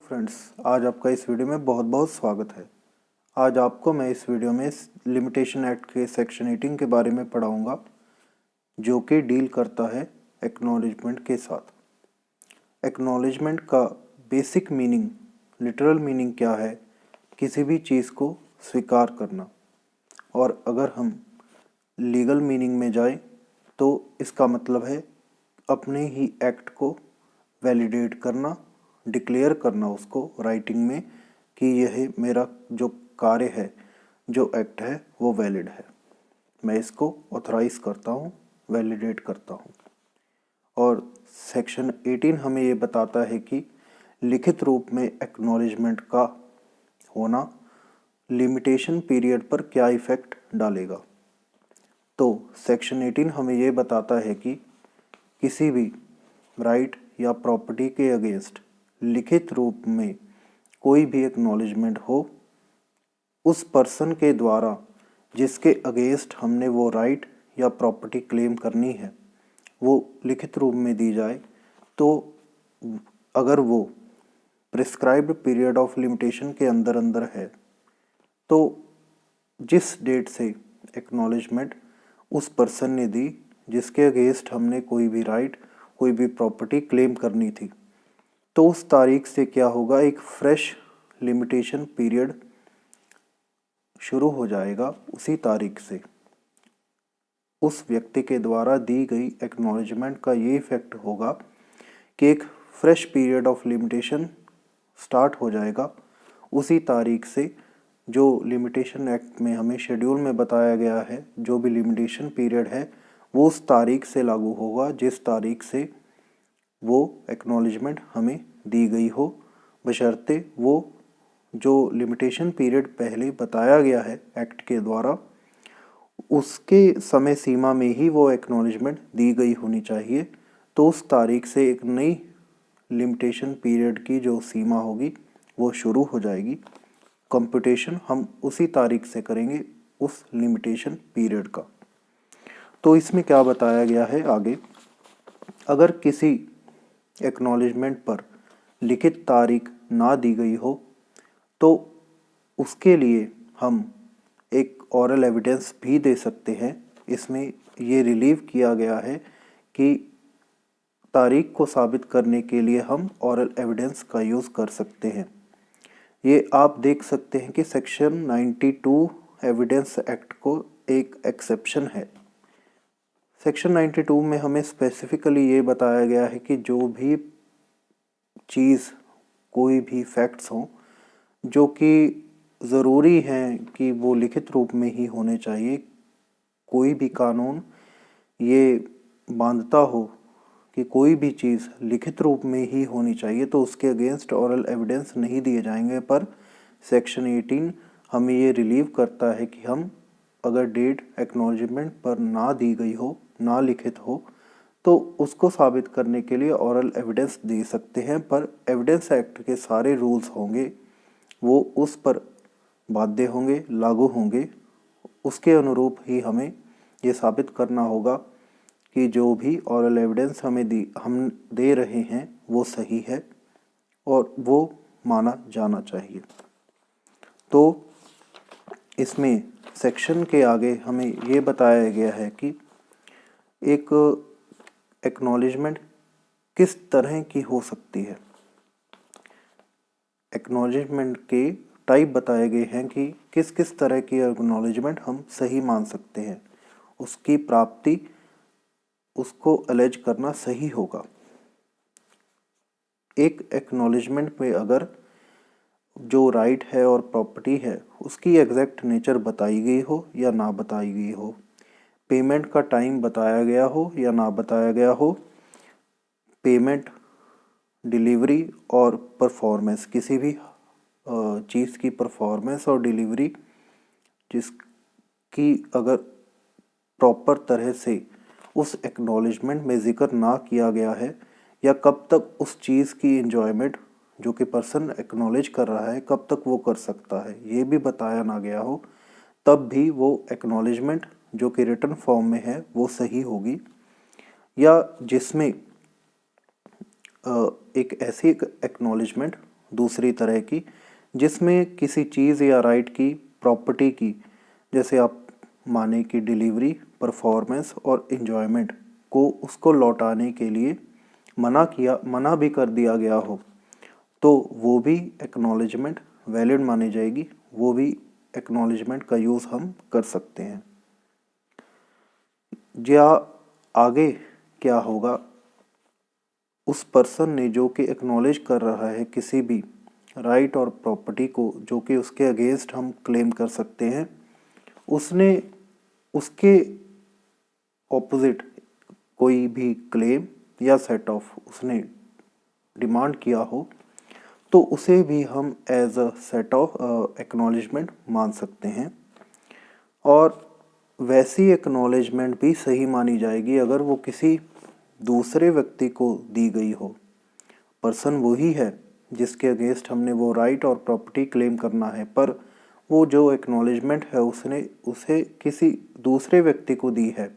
Friends, आज आपका इस वीडियो में बहुत बहुत स्वागत है। आज आपको मैं इस वीडियो में लिमिटेशन एक्ट के सेक्शन 18 के बारे में पढ़ाऊंगा, जो कि डील करता है एक्नॉलेजमेंट के साथ। एक्नॉलेजमेंट का बेसिक मीनिंग, लिटरल मीनिंग क्या है? किसी भी चीज़ को स्वीकार करना। और अगर हम लीगल मीनिंग में जाए तो इसका मतलब है अपने ही एक्ट को वैलिडेट करना, डिक्लेयर करना उसको राइटिंग में कि यह मेरा जो कार्य है, जो एक्ट है, वो वैलिड है। मैं इसको ऑथराइज करता हूँ, वैलिडेट करता हूँ। और सेक्शन 18 हमें ये बताता है कि लिखित रूप में एक्नॉलेजमेंट का होना लिमिटेशन पीरियड पर क्या इफ़ेक्ट डालेगा। तो सेक्शन 18 हमें ये बताता है कि किसी भी राइट या प्रॉपर्टी के अगेंस्ट लिखित रूप में कोई भी एक्नॉलेजमेंट हो, उस पर्सन के द्वारा जिसके अगेंस्ट हमने वो राइट या प्रॉपर्टी क्लेम करनी है, वो लिखित रूप में दी जाए, तो अगर वो प्रिस्क्राइब्ड पीरियड ऑफ लिमिटेशन के अंदर है, तो जिस डेट से एक्नॉलेजमेंट उस पर्सन ने दी जिसके अगेंस्ट हमने कोई भी राइट, कोई भी प्रॉपर्टी क्लेम करनी थी, तो उस तारीख से क्या होगा, एक फ्रेश लिमिटेशन पीरियड शुरू हो जाएगा। उसी तारीख से उस व्यक्ति के द्वारा दी गई एक्नॉलेजमेंट का ये इफेक्ट होगा कि एक fresh period of limitation start हो जाएगा। उसी तारीख से जो लिमिटेशन एक्ट में हमें शेड्यूल में बताया गया है, जो भी लिमिटेशन पीरियड है, वो उस तारीख से लागू होगा जिस तारीख से वो एक्नॉलेजमेंट हमें दी गई हो, बशर्ते वो जो लिमिटेशन पीरियड पहले बताया गया है एक्ट के द्वारा, उसके समय सीमा में ही वो एक्नॉलेजमेंट दी गई होनी चाहिए। तो उस तारीख से एक नई लिमिटेशन पीरियड की जो सीमा होगी वो शुरू हो जाएगी। कंप्यूटेशन हम उसी तारीख से करेंगे, उस लिमिटेशन पीरियड का। तो इसमें क्या बताया गया है आगे, अगर किसी एक्नॉलेजमेंट पर लिखित तारीख ना दी गई हो, तो उसके लिए हम एक ऑरल एविडेंस भी दे सकते हैं। इसमें ये रिलीव किया गया है कि तारीख को साबित करने के लिए हम ऑरल एविडेंस का यूज़ कर सकते हैं। ये आप देख सकते हैं कि सेक्शन 92 एविडेंस एक्ट को एक एक्सेप्शन है। सेक्शन 92 में हमें स्पेसिफिकली ये बताया गया है कि जो भी चीज़, कोई भी फैक्ट्स हों जो कि ज़रूरी हैं कि वो लिखित रूप में ही होने चाहिए, कोई भी कानून ये बांधता हो कि कोई भी चीज़ लिखित रूप में ही होनी चाहिए, तो उसके अगेंस्ट ऑरल एविडेंस नहीं दिए जाएंगे। पर सेक्शन 18 हमें ये रिलीव करता है कि हम अगर डेट एक्नॉलेजमेंट पर ना दी गई हो, ना लिखित हो, तो उसको साबित करने के लिए ऑरल एविडेंस दे सकते हैं। पर एविडेंस एक्ट के सारे रूल्स होंगे वो उस पर बाध्य होंगे, लागू होंगे। उसके अनुरूप ही हमें ये साबित करना होगा कि जो भी ऑरल एविडेंस हम दे रहे हैं वो सही है और वो माना जाना चाहिए। तो इसमें सेक्शन के आगे हमें ये बताया गया है कि एक एक्नॉलेजमेंट किस तरह की हो सकती है। एक्नॉलेजमेंट के टाइप बताए गए हैं कि किस किस तरह की एक्नॉलेजमेंट हम सही मान सकते हैं, उसकी प्राप्ति, उसको अलेज करना सही होगा। एक एक्नॉलेजमेंट में अगर जो राइट है और प्रॉपर्टी है उसकी एग्जैक्ट नेचर बताई गई हो या ना बताई गई हो, पेमेंट का टाइम बताया गया हो या ना बताया गया हो, पेमेंट, डिलीवरी और परफॉर्मेंस, किसी भी चीज़ की परफॉर्मेंस और डिलीवरी जिसकी अगर प्रॉपर तरह से उस एक्नॉलेजमेंट में जिक्र ना किया गया है, या कब तक उस चीज़ की एंजॉयमेंट जो कि पर्सन एक्नॉलेज कर रहा है कब तक वो कर सकता है, ये भी बताया ना गया हो, तब भी वो एक्नॉलेजमेंट जो कि रिटन फॉर्म में है वो सही होगी। या जिसमें एक ऐसी एक्नॉलेजमेंट दूसरी तरह की, जिसमें किसी चीज़ या राइट की प्रॉपर्टी की, जैसे आप माने कि डिलीवरी, परफॉर्मेंस और इन्जॉयमेंट को उसको लौटाने के लिए मना भी कर दिया गया हो, तो वो भी एक्नॉलेजमेंट वैलिड मानी जाएगी, वो भी एक्नॉलेजमेंट का यूज़ हम कर सकते हैं। या आगे क्या होगा, उस पर्सन ने जो कि एक्नॉलेज कर रहा है किसी भी राइट और प्रॉपर्टी को जो कि उसके अगेंस्ट हम क्लेम कर सकते हैं, उसने उसके ऑपोजिट कोई भी क्लेम या सेट ऑफ उसने डिमांड किया हो, तो उसे भी हम as a set of acknowledgement मान सकते हैं। और वैसी एक्नॉलेजमेंट भी सही मानी जाएगी अगर वो किसी दूसरे व्यक्ति को दी गई हो। पर्सन वही है जिसके अगेंस्ट हमने वो राइट और प्रॉपर्टी क्लेम करना है, पर वो जो एक्नॉलेजमेंट है उसने उसे किसी दूसरे व्यक्ति को दी है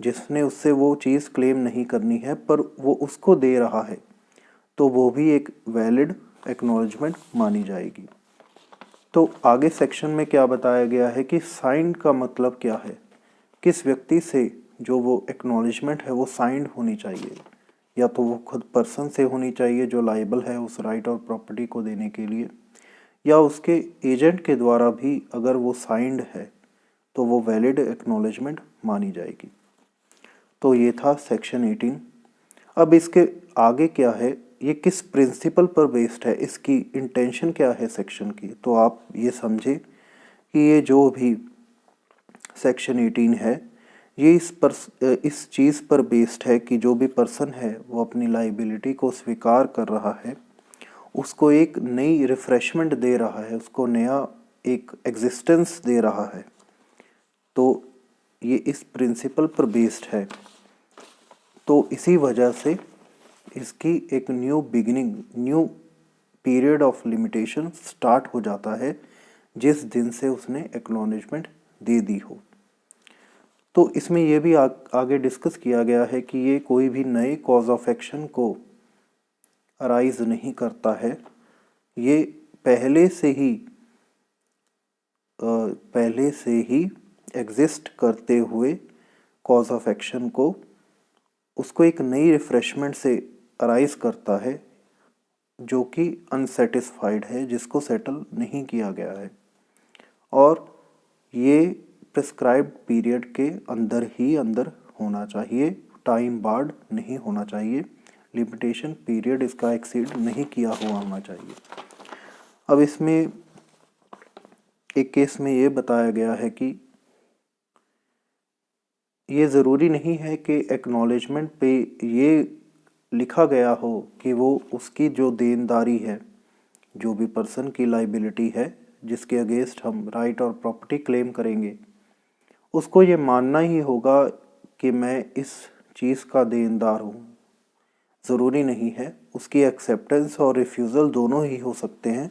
जिसने उससे वो चीज़ क्लेम नहीं करनी है, पर वो उसको दे रहा है, तो वो भी एक वैलिड एक्नॉलेजमेंट मानी जाएगी। तो आगे सेक्शन में क्या बताया गया है कि साइंड का मतलब क्या है, किस व्यक्ति से जो वो एक्नॉलेजमेंट है वो साइंड होनी चाहिए, या तो वो खुद पर्सन से होनी चाहिए जो लायबल है उस राइट और प्रॉपर्टी को देने के लिए, या उसके एजेंट के द्वारा भी अगर वो साइंड है तो वो वैलिड एक्नॉलेजमेंट मानी जाएगी। तो ये था सेक्शन 18। अब इसके आगे क्या है, ये किस प्रिंसिपल पर बेस्ड है, इसकी इंटेंशन क्या है सेक्शन की, तो आप ये समझे कि ये जो भी सेक्शन 18 है ये इस चीज़ पर बेस्ड है कि जो भी पर्सन है वो अपनी लाइबिलिटी को स्वीकार कर रहा है, उसको एक नई रिफ्रेशमेंट दे रहा है, उसको नया एक एग्जिस्टेंस दे रहा है। तो ये इस प्रिंसिपल पर बेस्ड है, तो इसी वजह से इसकी एक new beginning, new period of limitation start हो जाता है जिस दिन से उसने एक्नॉलेजमेंट दे दी हो। तो इसमें यह भी आगे डिस्कस किया गया है कि ये कोई भी नए कॉज ऑफ एक्शन को अराइज नहीं करता है, ये पहले से ही एग्जिस्ट करते हुए कॉज ऑफ एक्शन को उसको एक नई रिफ्रेशमेंट से अराइज करता है जो कि अनसेटिस्फाइड है, जिसको सेटल नहीं किया गया है, और ये प्रिस्क्राइब्ड पीरियड के अंदर ही अंदर होना चाहिए, टाइम बार्ड नहीं होना चाहिए, लिमिटेशन पीरियड इसका एक्सीड नहीं किया हुआ होना चाहिए। अब इसमें एक केस में ये बताया गया है कि ये ज़रूरी नहीं है कि एक्नॉलेजमेंट पे ये लिखा गया हो कि वो उसकी जो देनदारी है, जो भी पर्सन की लाइबिलिटी है जिसके अगेंस्ट हम राइट और प्रॉपर्टी क्लेम करेंगे, उसको ये मानना ही होगा कि मैं इस चीज़ का देनदार हूँ। ज़रूरी नहीं है, उसकी एक्सेप्टेंस और रिफ्यूज़ल दोनों ही हो सकते हैं।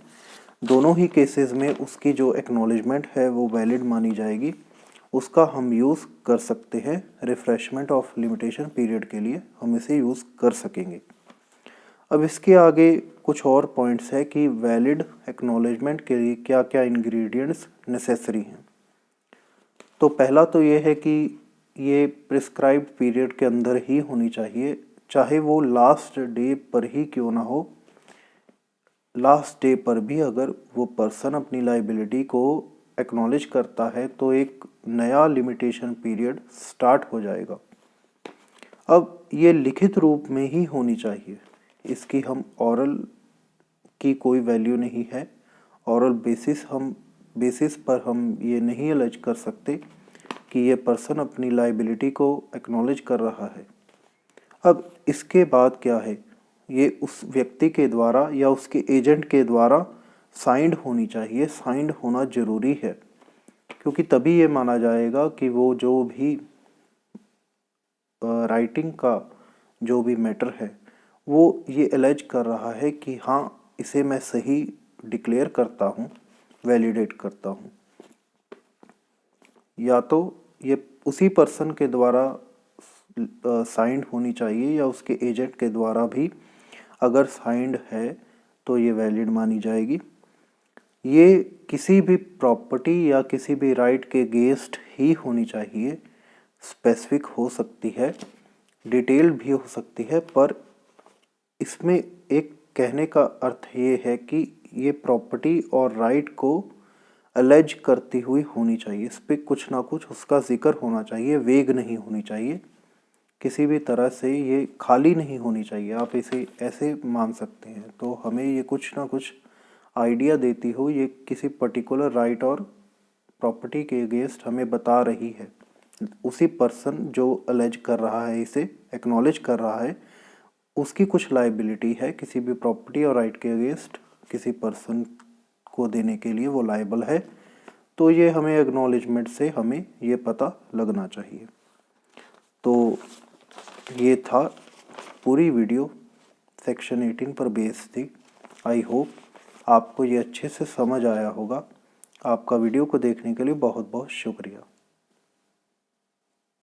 दोनों ही केसेस में उसकी जो एक्नॉलेजमेंट है वो वैलिड मानी जाएगी, उसका हम यूज़ कर सकते हैं। रिफ्रेशमेंट ऑफ लिमिटेशन पीरियड के लिए हम इसे यूज़ कर सकेंगे। अब इसके आगे कुछ और पॉइंट्स है कि वैलिड एक्नॉलेजमेंट के लिए क्या क्या इंग्रेडिएंट्स नेसेसरी हैं। तो पहला तो ये है कि ये प्रिस्क्राइब्ड पीरियड के अंदर ही होनी चाहिए, चाहे वो लास्ट डे पर ही क्यों ना हो। लास्ट डे पर भी अगर वो पर्सन अपनी लाइबिलिटी को एक्नॉलेज करता है तो एक नया लिमिटेशन पीरियड स्टार्ट हो जाएगा। अब ये लिखित रूप में ही होनी चाहिए, इसकी हम ऑरल की कोई वैल्यू नहीं है। ऑरल बेसिस पर हम ये नहीं अलज कर सकते कि ये पर्सन अपनी लाइबिलिटी को एक्नॉलेज कर रहा है। अब इसके बाद क्या है, ये उस व्यक्ति के द्वारा या उसके एजेंट के द्वारा साइंड होनी चाहिए। साइंड होना ज़रूरी है क्योंकि तभी ये माना जाएगा कि वो जो भी राइटिंग का जो भी मैटर है वो ये एलेज कर रहा है कि हाँ, इसे मैं सही डिक्लेयर करता हूँ, वैलिडेट करता हूँ। या तो ये उसी पर्सन के द्वारा साइंड होनी चाहिए या उसके एजेंट के द्वारा भी अगर साइंड है तो ये वैलिड मानी जाएगी। ये किसी भी प्रॉपर्टी या किसी भी राइट के अगेंस्ट ही होनी चाहिए। स्पेसिफिक हो सकती है, डिटेल्ड भी हो सकती है, पर इसमें एक कहने का अर्थ ये है कि ये प्रॉपर्टी और राइट को अलेज करती हुई होनी चाहिए। इस पर कुछ ना कुछ उसका जिक्र होना चाहिए, वेग नहीं होनी चाहिए, किसी भी तरह से ये खाली नहीं होनी चाहिए। आप इसे ऐसे मान सकते हैं। तो हमें ये कुछ ना कुछ आइडिया देती हो, ये किसी पर्टिकुलर राइट और प्रॉपर्टी के अगेंस्ट हमें बता रही है। उसी पर्सन जो अलेज कर रहा है, इसे एक्नॉलेज कर रहा है, उसकी कुछ लाइबिलिटी है किसी भी प्रॉपर्टी और राइट के अगेंस्ट किसी पर्सन को देने के लिए, वो लाइबल है। तो ये हमें एक्नॉलेजमेंट से हमें ये पता लगना चाहिए। तो ये था पूरी वीडियो सेक्शन 18 पर बेस्ड थी। आई होप आपको ये अच्छे से समझ आया होगा। आपका वीडियो को देखने के लिए बहुत बहुत शुक्रिया।